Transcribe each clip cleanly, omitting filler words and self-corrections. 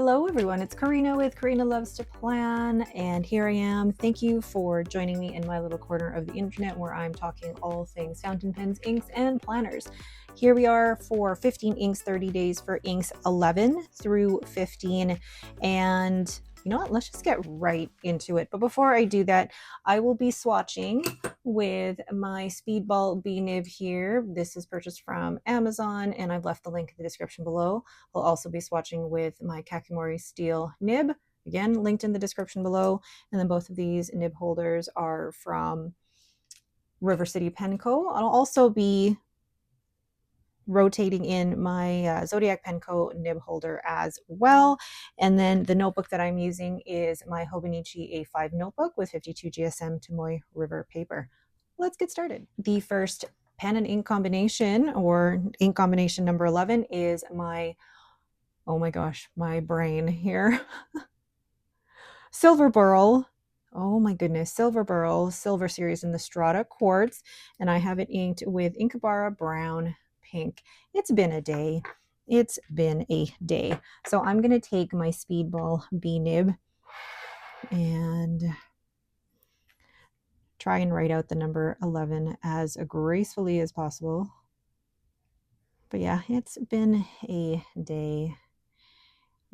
Hello everyone, it's Karina with Karina Loves to Plan, and here I am. Thank you for joining me in my little corner of the internet where I'm talking all things fountain pens, inks, and planners. Here we are for 15 inks, 30 days for inks 11 through 15, and you know what, let's just get right into it. But before I do that, I will be swatching with my Speedball bee nib here. This is purchased from Amazon, and I've left the link in the description below. I'll also be swatching with my Kakimori Steel nib, again linked in the description below. And then both of these nib holders are from River City Pen Co. I'll also be rotating in my Zodiac Pen Co. nib holder as well. And then the notebook that I'm using is my Hobonichi A5 notebook with 52 GSM Tomoe River paper. Let's get started. The first pen and ink combination, or ink combination number 11, is my, oh my gosh, my brain here. Silverburl. Oh my goodness, Silverburl Silver Series in the Strata Quartz. And I have it inked with Inkebara Brown Pink. It's been a day. It's been a day. So I'm going to take my Speedball bee nib and try and write out the number 11 as gracefully as possible. But yeah, it's been a day.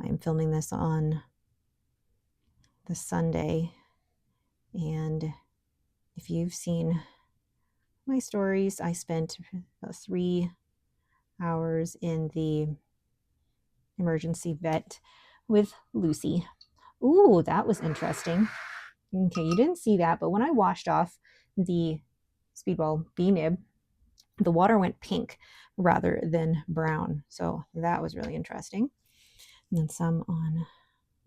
I'm filming this on the Sunday, and if you've seen my stories, I spent 3 hours in the emergency vet with Lucy. Ooh, that was interesting. Okay, you didn't see that, but when I washed off the Speedball bee nib, the water went pink rather than brown. So that was really interesting. And then some on,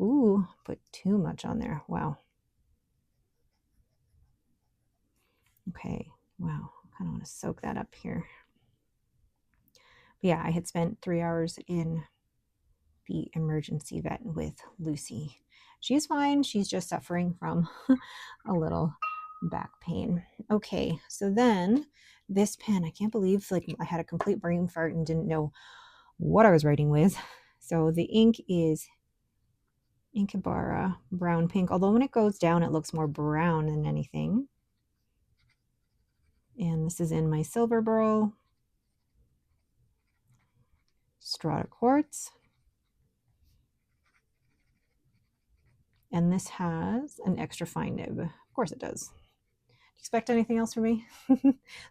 ooh, put too much on there. Wow. Okay, wow, I kind of want to soak that up here. But yeah, I had spent 3 hours in the emergency vet with Lucy. She's fine. She's just suffering from a little back pain. Okay, so then this pen, I can't believe I had a complete brain fart and didn't know what I was writing with. So the ink is Inkebara Brown Pink, although when it goes down it looks more brown than anything. And this is in my Silverburl Strata Quartz. And this has an extra fine nib. Of course it does. Expect anything else from me?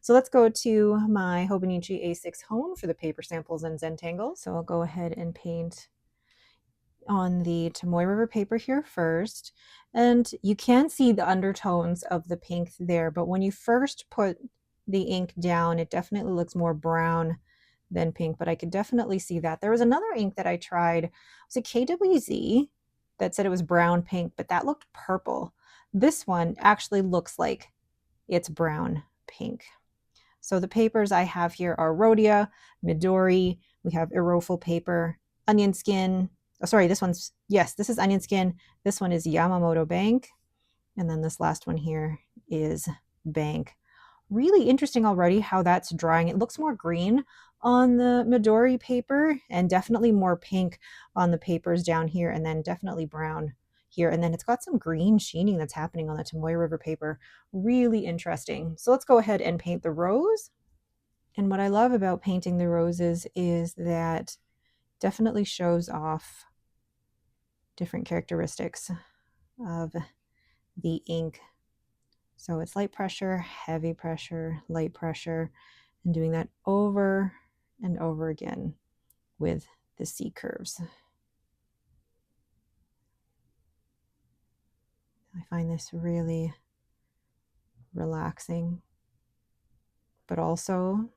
So let's go to my Hobonichi A6 Hone for the paper samples and Zentangle. So I'll go ahead and paint on the Tomoe River paper here first. And you can see the undertones of the pink there, but when you first put the ink down, it definitely looks more brown than pink, but I could definitely see that. There was another ink that I tried. It was a KWZ that said it was brown pink, but that looked purple. This one actually looks like it's brown pink. So the papers I have here are Rhodia, Midori, we have Iroful paper, Onion Skin. Oh, sorry, this one's, yes, this is Onion Skin. This one is Yamamoto Bank. And then this last one here is Bank. Really interesting already how that's drying. It looks more green on the Midori paper and definitely more pink on the papers down here, and then definitely brown here. And then it's got some green sheening that's happening on the Tomoe River paper. Really interesting. So let's go ahead and paint the rose. And what I love about painting the roses is that definitely shows off different characteristics of the ink. So it's light pressure, heavy pressure, light pressure, and doing that over and over again with the C curves. I find this really relaxing, but also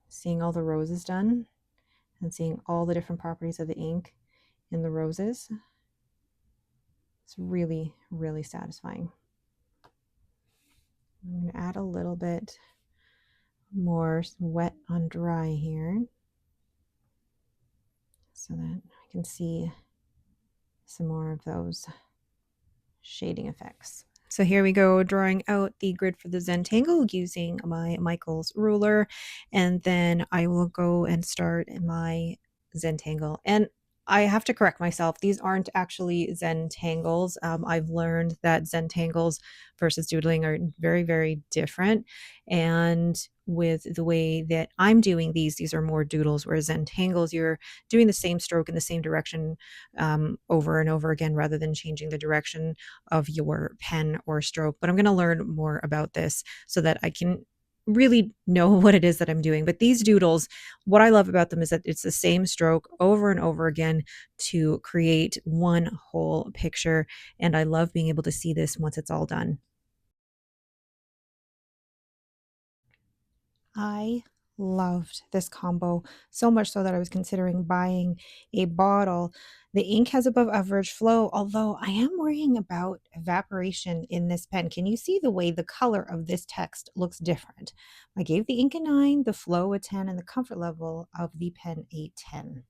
seeing all the roses done and seeing all the different properties of the ink in the roses. It's really, really satisfying. I'm going to add a little bit more wet on dry here so that I can see some more of those shading effects. So here we go, drawing out the grid for the Zentangle using my Michael's ruler, and then I will go and start my Zentangle. And I have to correct myself. These aren't actually Zentangles. I've learned that Zentangles versus doodling are very, very different. And with the way that I'm doing these are more doodles, whereas Zentangles, you're doing the same stroke in the same direction over and over again rather than changing the direction of your pen or stroke. But I'm going to learn more about this so that I can really know what it is that I'm doing. But these doodles, what I love about them is that it's the same stroke over and over again to create one whole picture. And I love being able to see this once it's all done. I loved this combo so much so that I was considering buying a bottle. The ink has above average flow, although I am worrying about evaporation in this pen. Can you see the way the color of this text looks different? I gave the ink a 9, the flow a 10, and the comfort level of the pen a 10.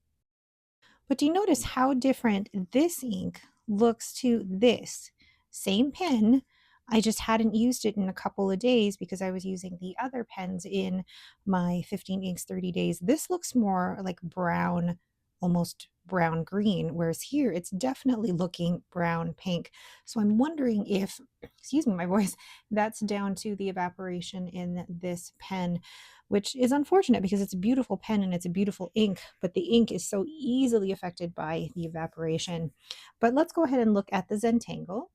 But do you notice how different this ink looks to this? Same pen. I just hadn't used it in a couple of days because I was using the other pens in my 15 inks 30 days. This looks more like brown, almost brown green, whereas here it's definitely looking brown pink. So I'm wondering if, excuse me, my voice, that's down to the evaporation in this pen, which is unfortunate because it's a beautiful pen and it's a beautiful ink, but the ink is so easily affected by the evaporation. But let's go ahead and look at the Zentangle.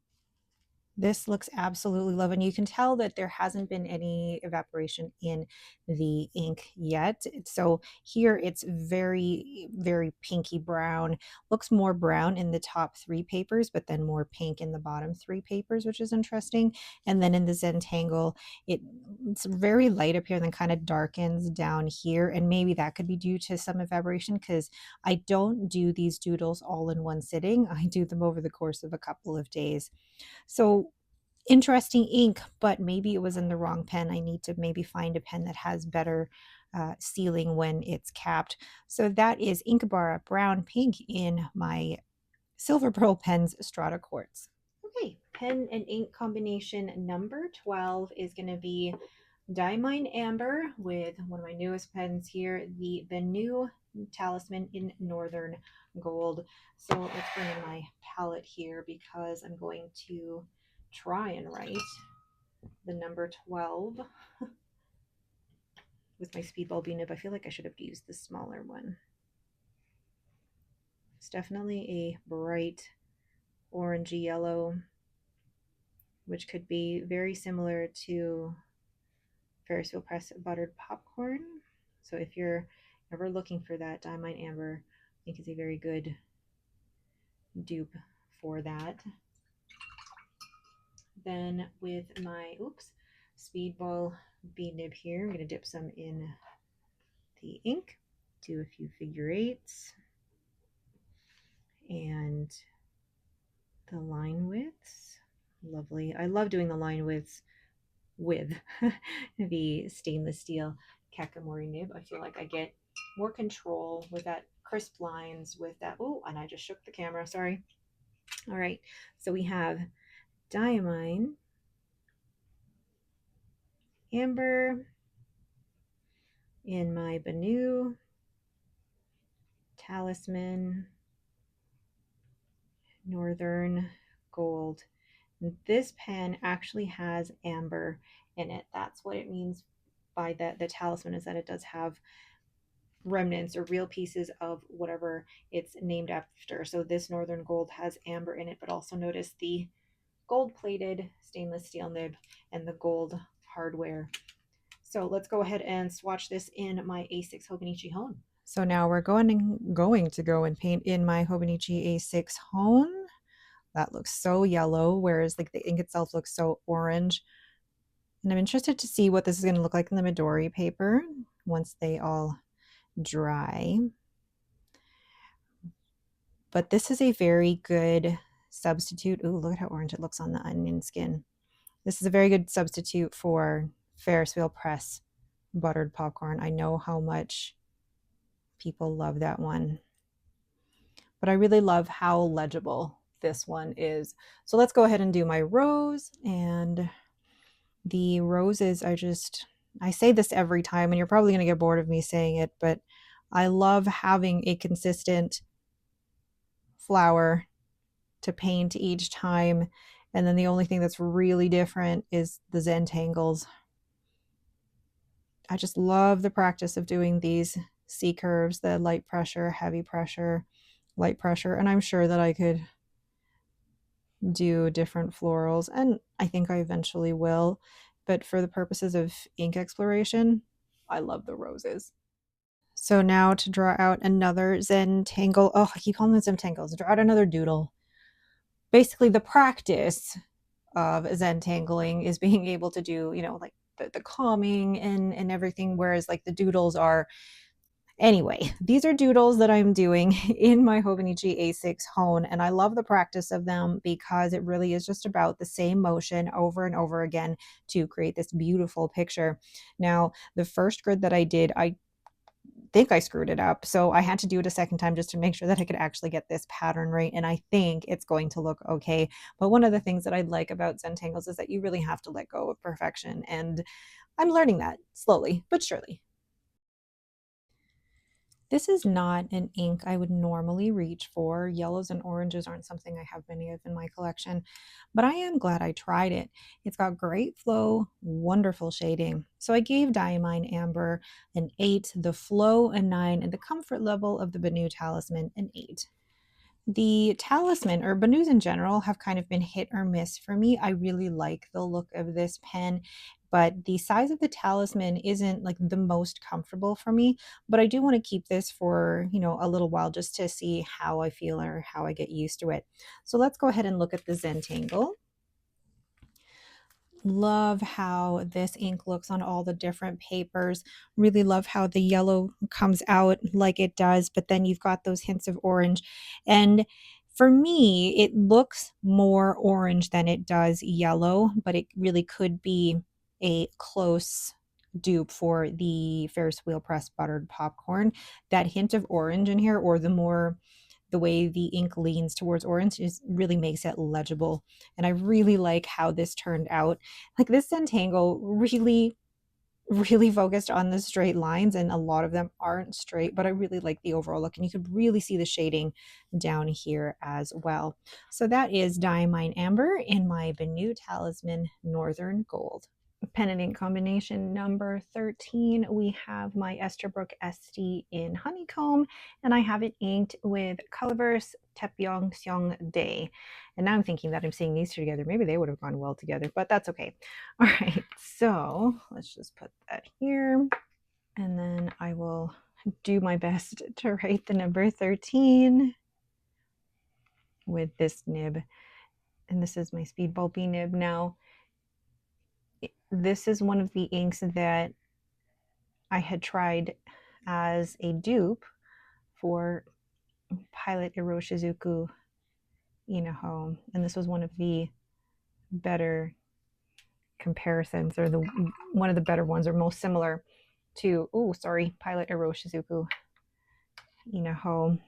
This looks absolutely lovely. And you can tell that there hasn't been any evaporation in the ink yet. So here it's very, very pinky brown. Looks more brown in the top 3 papers, but then more pink in the bottom 3 papers, which is interesting. And then in the Zentangle, it's very light up here and then kind of darkens down here. And maybe that could be due to some evaporation because I don't do these doodles all in one sitting. I do them over the course of a couple of days. So interesting ink, but maybe it was in the wrong pen. I need to maybe find a pen that has better sealing when it's capped. So that is Inkebara Brown Pink in my Silverburl Pens Strata Quartz. Okay, pen and ink combination number 12 is going to be Diamine Amber with one of my newest pens here, the Benu Talisman in Northern Gold. So let's bring in my palette here because I'm going to try and write the number 12 with my Speedball B nib. I feel like I should have used the smaller one. It's definitely a bright orangey yellow, which could be very similar to Ferris wheel press buttered popcorn. So if you're ever looking for that, Diamine Amber I think is a very good dupe for that. Then with my Speedball B nib here, I'm going to dip some in the ink, do a few figure eights, and the line widths. Lovely. I love doing the line widths with the stainless steel Kakamori nib. I feel like I get more control with that crisp lines with that. Oh, and I just shook the camera. Sorry. All right. So we have Diamine Amber in my Benu Talisman Northern Gold. This pen actually has amber in it. That's what it means by the talisman, is that it does have remnants or real pieces of whatever it's named after. So this Northern Gold has amber in it, but also notice the gold plated stainless steel nib and the gold hardware. So let's go ahead and swatch this in my A6 Hobonichi Hone. So now we're going to go and paint in my Hobonichi A6 Hone. That looks so yellow, whereas like the ink itself looks so orange. And I'm interested to see what this is going to look like in the Midori paper once they all dry. But this is a very good substitute. Ooh, look at how orange it looks on the onion skin. This is a very good substitute for Ferris wheel press buttered popcorn. I know how much people love that one. But I really love how legible this one is. So let's go ahead and do my rose. And the roses are just, I say this every time and you're probably going to get bored of me saying it, but I love having a consistent flower to paint each time. And then the only thing that's really different is the Zentangles. I just love the practice of doing these C curves, the light pressure, heavy pressure, light pressure. And I'm sure that I could do different florals, and I think I eventually will. But for the purposes of ink exploration, I love the roses. So now to draw out another Zentangle. Oh, I keep calling them Zentangles. Draw out another doodle. Basically, the practice of Zentangling is being able to do, like the calming and everything, whereas like the doodles are. Anyway, these are doodles that I'm doing in my Hobonichi A6 Hone, and I love the practice of them because it really is just about the same motion over and over again to create this beautiful picture. Now, the first grid that I did, I think I screwed it up, so I had to do it a second time just to make sure that I could actually get this pattern right, and I think it's going to look okay. But one of the things that I like about Zentangles is that you really have to let go of perfection, and I'm learning that slowly but surely. This is not an ink I would normally reach for. Yellows and oranges aren't something I have many of in my collection, but I am glad I tried it. It's got great flow, wonderful shading. So I gave Diamine Amber an 8, the flow a 9, and the comfort level of the Benu Talisman an 8. The Talisman, or Benus in general, have kind of been hit or miss for me. I really like the look of this pen, but the size of the Talisman isn't like the most comfortable for me. But I do want to keep this for, a little while just to see how I feel or how I get used to it. So let's go ahead and look at the Zentangle. Love how this ink looks on all the different papers. Really love how the yellow comes out like it does, but then you've got those hints of orange. And for me, it looks more orange than it does yellow, but it really could be a close dupe for the Ferris wheel press buttered popcorn. That hint of orange in here, or the way the ink leans towards orange, really makes it legible. And I really like how this turned out. Like, this Zentangle really focused on the straight lines, and a lot of them aren't straight, but I really like the overall look, and you could really see the shading down here as well. So that is Diamine Amber in my Benu Talisman Northern Gold. Pen and ink combination number 13, we have my Esterbrook Estie in Honeycomb, and I have it inked with Colorverse Taepyeong Seongdae. And now I'm thinking that I'm seeing these two together. Maybe they would have gone well together, but that's okay. All right, so let's just put that here, and then I will do my best to write the number 13 with this nib. And this is my Speed Bulby nib. Now, this is one of the inks that I had tried as a dupe for Pilot Iroshizuku Inaho, and this was one of the better comparisons, or one of the better ones, or most similar to Pilot Iroshizuku Inaho.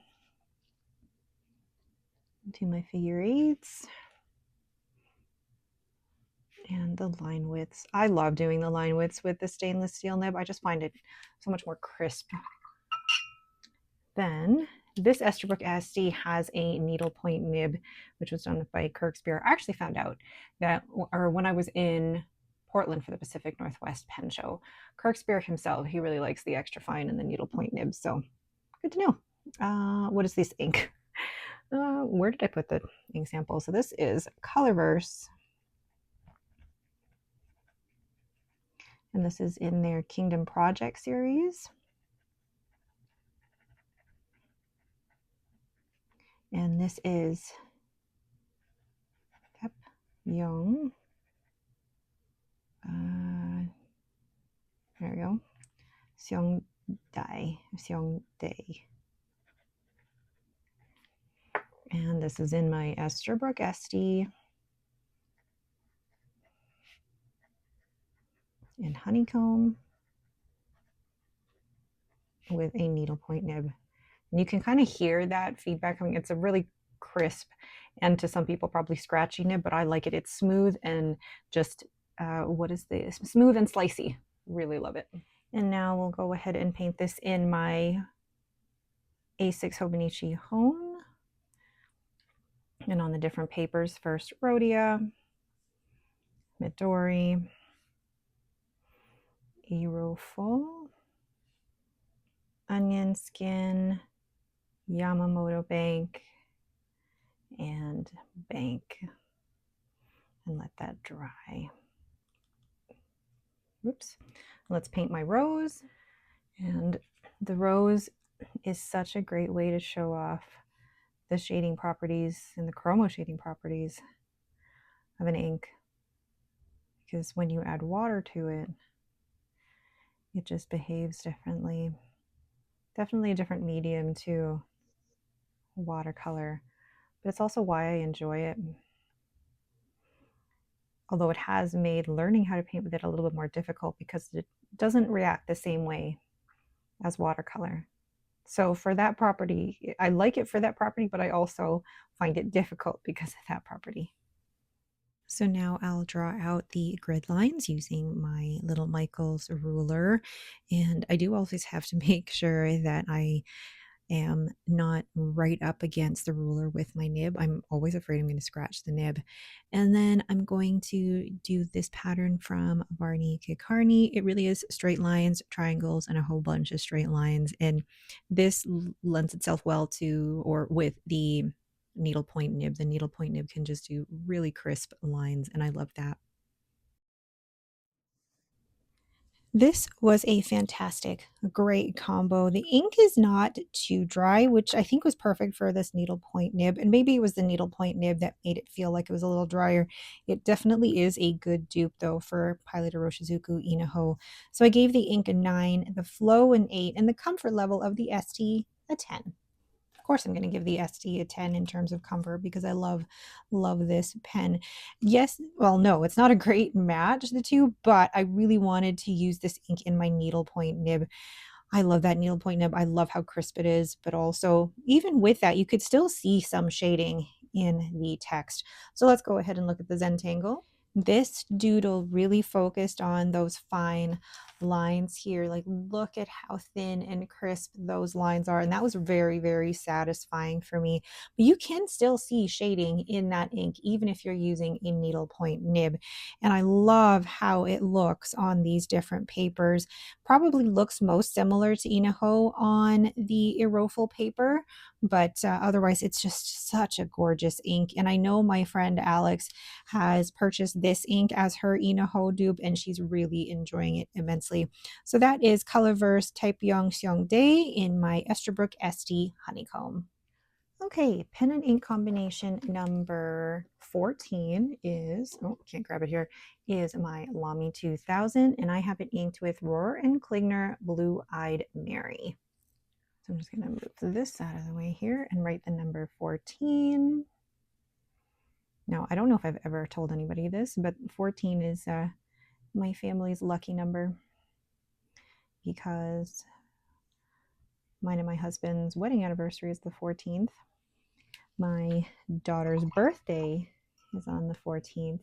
Do my figure eights and the line widths. I love doing the line widths with the stainless steel nib. I just find it so much more crisp. Then this Esterbrook Estie has a needlepoint nib, which was done by Kirkspear. I actually found out that, or when I was in Portland for the Pacific Northwest Pen Show, Kirkspear himself, he really likes the extra fine and the needlepoint nibs. So good to know. What is this ink? Where did I put the ink sample? So this is Colorverse. And this is in their Kingdom Project series. And this is Taepyeong. There we go. Seongdae. And this is in my Esterbrook Estie in Honeycomb with a needlepoint nib. And you can kind of hear that feedback coming. It's a really crisp, and to some people probably scratchy nib, but I like it. It's smooth and just, what is this? Smooth and slicey. Really love it. And now we'll go ahead and paint this in my A6 Hobonichi Hone And on the different papers, first Rhodia, Midori, Eroful, Onion Skin, Yamamoto Bank, and Bank. And let that dry. Oops. Let's paint my rose. And the rose is such a great way to show off the shading properties and the chromo shading properties of an ink, because when you add water to it, it just behaves differently. Definitely a different medium to watercolor, but it's also why I enjoy it. Although it has made learning how to paint with it a little bit more difficult because it doesn't react the same way as watercolor. So for that property, I like it for that property, but I also find it difficult because of that property. So now I'll draw out the grid lines using my little Michael's ruler. And I do always have to make sure that I am not right up against the ruler with my nib. I'm always afraid I'm going to scratch the nib. And then I'm going to do this pattern from Barney Kikarni. It really is straight lines, triangles, and a whole bunch of straight lines. And this lends itself well to or with the needlepoint nib. The needlepoint nib can just do really crisp lines, and I love that. This was a fantastic, great combo. The ink is not too dry, which I think was perfect for this needlepoint nib. And maybe it was the needlepoint nib that made it feel like it was a little drier. It definitely is a good dupe, though, for Pilot Iroshizuku Inaho. So I gave the ink a 9, the flow an 8, and the comfort level of the Estie a 10. Of course, I'm going to give the Estie a 10 in terms of comfort because I love this pen. Yes, well, no, it's not a great match, the two, but I really wanted to use this ink in my needlepoint nib. I love that needlepoint nib. I love how crisp it is, but also even with that, you could still see some shading in the text. So let's go ahead and look at the Zentangle. This doodle really focused on those fine lines here. Like, look at how thin and crisp those lines are. And that was very, very satisfying for me. But you can still see shading in that ink, even if you're using a needlepoint nib. And I love how it looks on these different papers. Probably looks most similar to Inaho on the Eroful paper, but otherwise it's just such a gorgeous ink. And I know my friend Alex has purchased this ink as her Inaho dupe, and she's really enjoying it immensely. So that is Colorverse Taepyeong Seongdae in my Esterbrook Estie Honeycomb. Okay, pen and ink combination number 14 is, oh, can't grab it here, is my Lamy 2000, and I have it inked with Rohrer and Klinger Blue Eyed Mary. So I'm just going to move this out of the way here and write the number 14. Now, I don't know if I've ever told anybody this, but 14 is my family's lucky number because mine and my husband's wedding anniversary is the 14th. My daughter's birthday is on the 14th.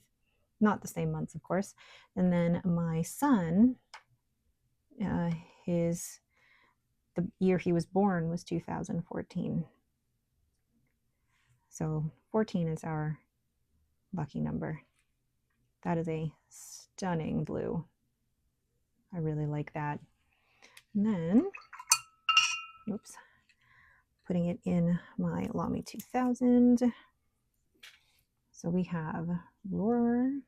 Not the same months, of course. And then my son, the year he was born was 2014. So 14 is our lucky number. That is a stunning blue. I really like that. And then, oops, putting it in my Lamy 2000. So we have Rohrer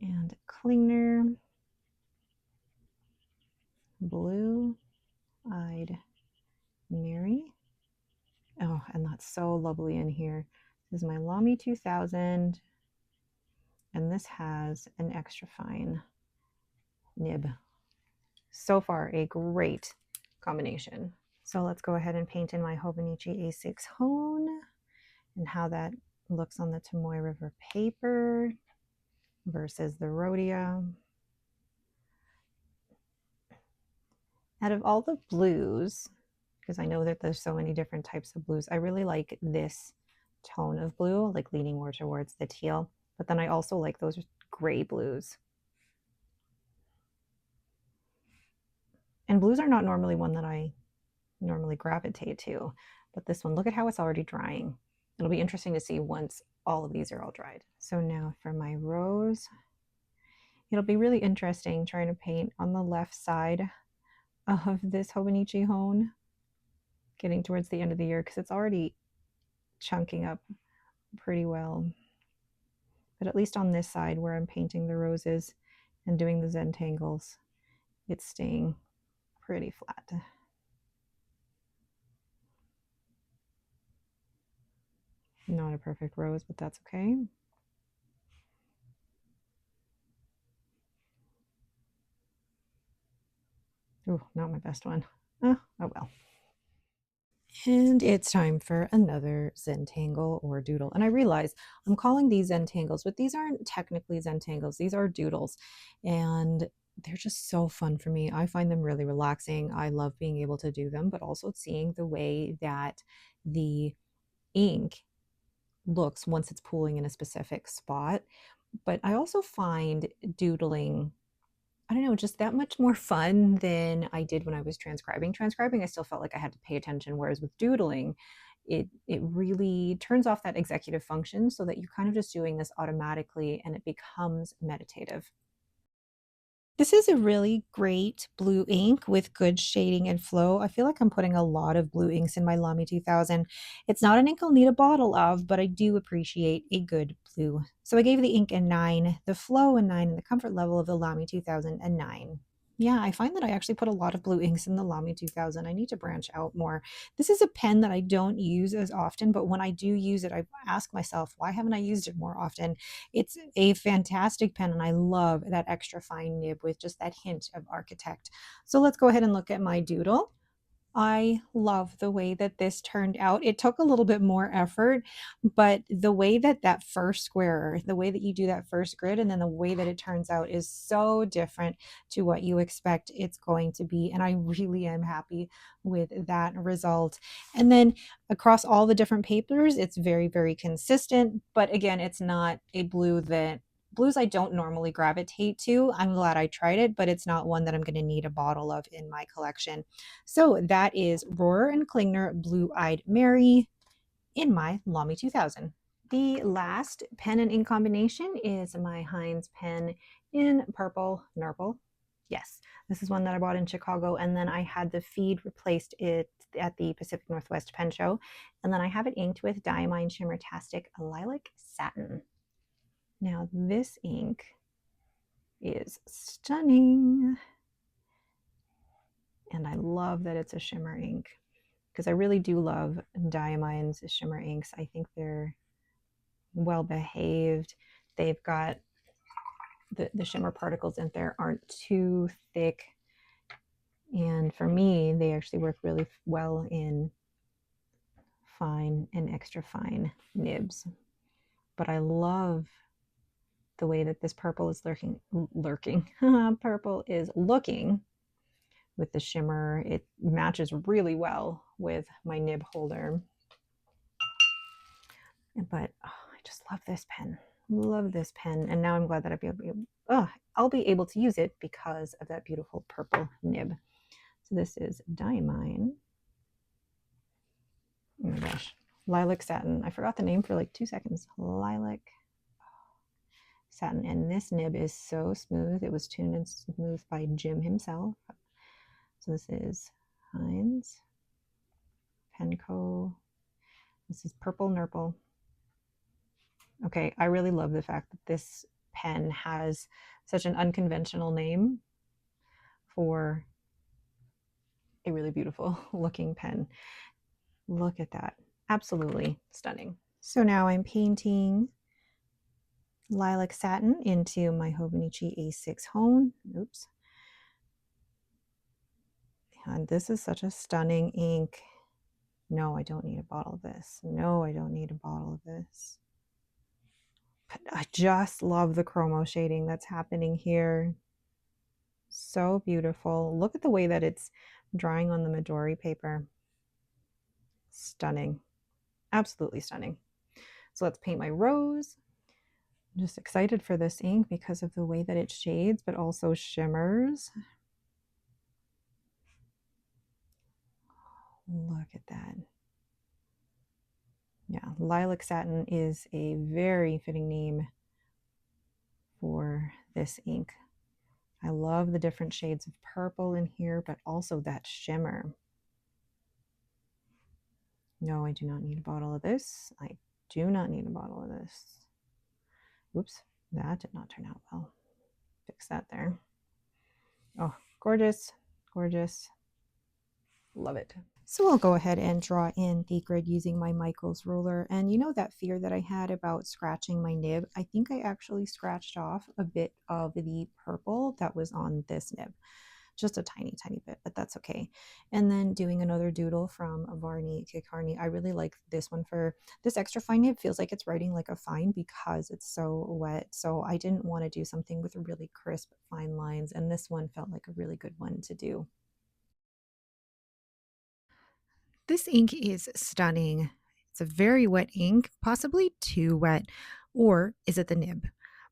and Klinger, Blue Eyed Mary. Oh, and that's so lovely in here. This is my Lamy 2000, and this has an extra fine nib. So far, a great combination. So let's go ahead and paint in my Hobonichi A6 Hone and how that looks on the Tomoe River paper versus the Rhodia. Out of all the blues, because I know that there's so many different types of blues, I really like this tone of blue, like leaning more towards the teal, but then I also like those gray blues. And blues are not normally one that I normally gravitate to, but this one, look at how it's already drying. It'll be interesting to see once all of these are all dried. So now for my rose, it'll be really interesting trying to paint on the left side of this Hobonichi Hone, getting towards the end of the year, because it's already chunking up pretty well. But at least on this side where I'm painting the roses and doing the Zentangles, it's staying pretty flat. Not a perfect rose, but that's okay. Ooh, not my best one. Oh well. And it's time for another Zentangle or doodle. And I realize I'm calling these Zentangles, but these aren't technically Zentangles. These are doodles. And they're just so fun for me. I find them really relaxing. I love being able to do them, but also seeing the way that the ink looks once it's pooling in a specific spot. But I also find doodling, I don't know, just that much more fun than I did when I was transcribing. Transcribing, I still felt like I had to pay attention, whereas with doodling, it really turns off that executive function so that you're kind of just doing this automatically and it becomes meditative. This is a really great blue ink with good shading and flow. I feel like I'm putting a lot of blue inks in my Lamy 2000. It's not an ink I'll need a bottle of, but I do appreciate a good blue. So I gave the ink a 9, the flow a 9, and the comfort level of the Lamy 2000 a 9. Yeah, I find that I actually put a lot of blue inks in the Lamy 2000. I need to branch out more. This is a pen that I don't use as often, but when I do use it, I ask myself, why haven't I used it more often? It's a fantastic pen, and I love that extra fine nib with just that hint of architect. So let's go ahead and look at my doodle. I love the way that this turned out. It took a little bit more effort, but the way that that first square, the way that you do that first grid, and then the way that it turns out is so different to what you expect it's going to be. And I really am happy with that result. And then across all the different papers, it's very, very consistent. But again, it's not a blue that blues I don't normally gravitate to. I'm glad I tried it, but it's not one that I'm going to need a bottle of in my collection. So that is Rohrer and Klinger Blue Eyed Mary in my Lamy 2000. The last pen and ink combination is my Hinze pen in purple Nurple. Yes, this is one that I bought in Chicago, and then I had the feed replaced it at the Pacific Northwest Pen Show, and then I have it inked with Diamine Shimmertastic Lilac Satin. Now this ink is stunning, and I love that it's a shimmer ink because I really do love Diamine's shimmer inks. I think they're well behaved. They've got the shimmer particles in there aren't too thick, and for me they actually work really well in fine and extra fine nibs. But I love the way that this purple is lurking. Purple is looking with the shimmer. It matches really well with my nib holder. But oh, I just love this pen. Love this pen. And now I'm glad that I'll be able to use it because of that beautiful purple nib. So this is Diamine. Oh my gosh. Lilac Satin. I forgot the name for like 2 seconds. Lilac Satin. And this nib is so smooth. It was tuned and smoothed by Jim himself. So this is Hinze, Penco. This is Purple Nurple. Okay, I really love the fact that this pen has such an unconventional name for a really beautiful looking pen. Look at that. Absolutely stunning. So now I'm painting Lilac Satin into my Hobonichi A6 Hone. Oops. And this is such a stunning ink. No, I don't need a bottle of this. No, I don't need a bottle of this. But I just love the chromo shading that's happening here. So beautiful. Look at the way that it's drying on the Midori paper. Stunning. Absolutely stunning. So let's paint my rose. I'm just excited for this ink because of the way that it shades, but also shimmers. Look at that. Yeah, Lilac Satin is a very fitting name for this ink. I love the different shades of purple in here, but also that shimmer. No, I do not need a bottle of this. I do not need a bottle of this. Oops, that did not turn out well. Fix that there. Oh, gorgeous, gorgeous. Love it. So I'll go ahead and draw in the grid using my Michaels ruler. And you know that fear that I had about scratching my nib? I think I actually scratched off a bit of the purple that was on this nib. Just a tiny, tiny bit, but that's okay. And then doing another doodle from Varney Kikarni. I really like this one for this extra fine nib. Feels like it's writing like a fine because it's so wet. So I didn't want to do something with really crisp fine lines. And this one felt like a really good one to do. This ink is stunning. It's a very wet ink, possibly too wet, or is it the nib?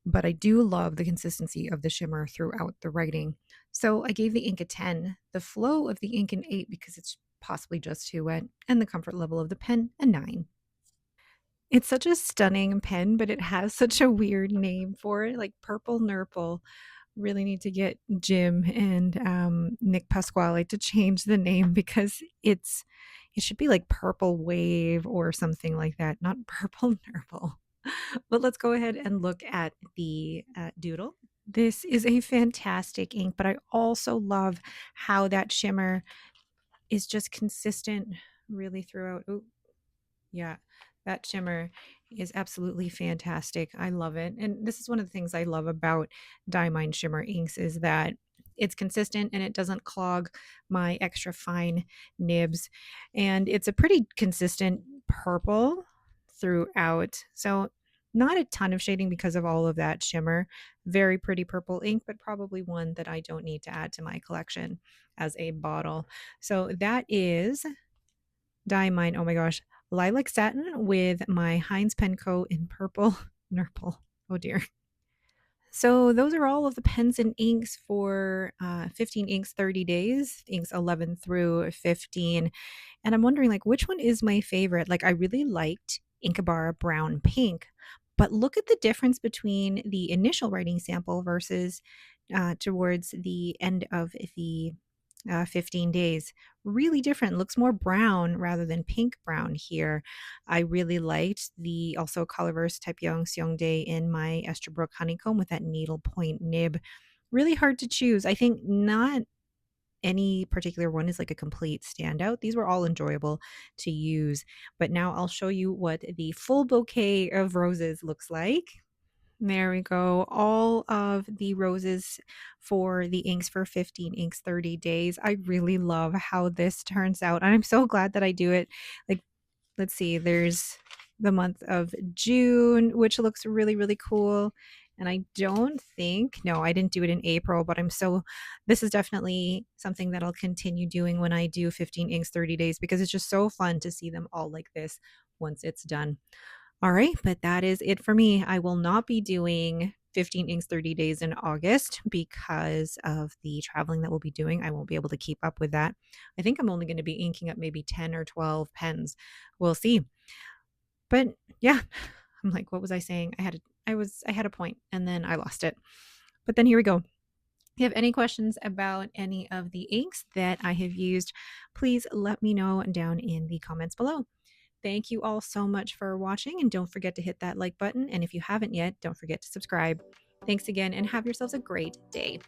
But I do love the consistency of the shimmer throughout the writing. So I gave the ink a 10, the flow of the ink an 8 because it's possibly just too wet, and the comfort level of the pen a 9. It's such a stunning pen, but it has such a weird name for it, like Purple Nurple. Really need to get Jim and Nick Pasquale to change the name because it should be like Purple Wave or something like that, not Purple Nurple. But let's go ahead and look at the doodle. This is a fantastic ink, but I also love how that shimmer is just consistent really throughout. Ooh, yeah, that shimmer is absolutely fantastic. I love it. And this is one of the things I love about Diamine Shimmer inks is that it's consistent and it doesn't clog my extra fine nibs. And it's a pretty consistent purple throughout. So not a ton of shading because of all of that shimmer. Very pretty purple ink, but probably one that I don't need to add to my collection as a bottle. So that is Diamine, oh my gosh, Lilac Satin with my Heinz Penco in purple Nurple. Oh dear. So those are all of the pens and inks for 15 inks 30 days, inks 11 through 15. And I'm wondering like which one is my favorite? Like I really liked Inkebara Brown Pink, but look at the difference between the initial writing sample versus towards the end of the 15 days. Really different. Looks more brown rather than pink brown here. I really liked the also Colorverse Taepyeong Seongdae in my Esterbrook honeycomb with that needle point nib. Really hard to choose. I think not any particular one is like a complete standout. These were all enjoyable to use. But now I'll show you what the full bouquet of roses looks like. There we go. All of the roses for the inks for 15 inks 30 days. I really love how this turns out. And I'm so glad that I do it. Like, let's see, there's the month of June, which looks really, really cool. And I don't think, no, I didn't do it in April, but this is definitely something that I'll continue doing when I do 15 inks 30 days because it's just so fun to see them all like this once it's done. All right, but that is it for me. I will not be doing 15 inks 30 days in August because of the traveling that we'll be doing. I won't be able to keep up with that. I think I'm only going to be inking up maybe 10 or 12 pens. We'll see. But yeah, I'm like, what was I saying? I had a point and then I lost it. But then here we go. If you have any questions about any of the inks that I have used, please let me know down in the comments below. Thank you all so much for watching, and don't forget to hit that like button. And if you haven't yet, don't forget to subscribe. Thanks again, and have yourselves a great day.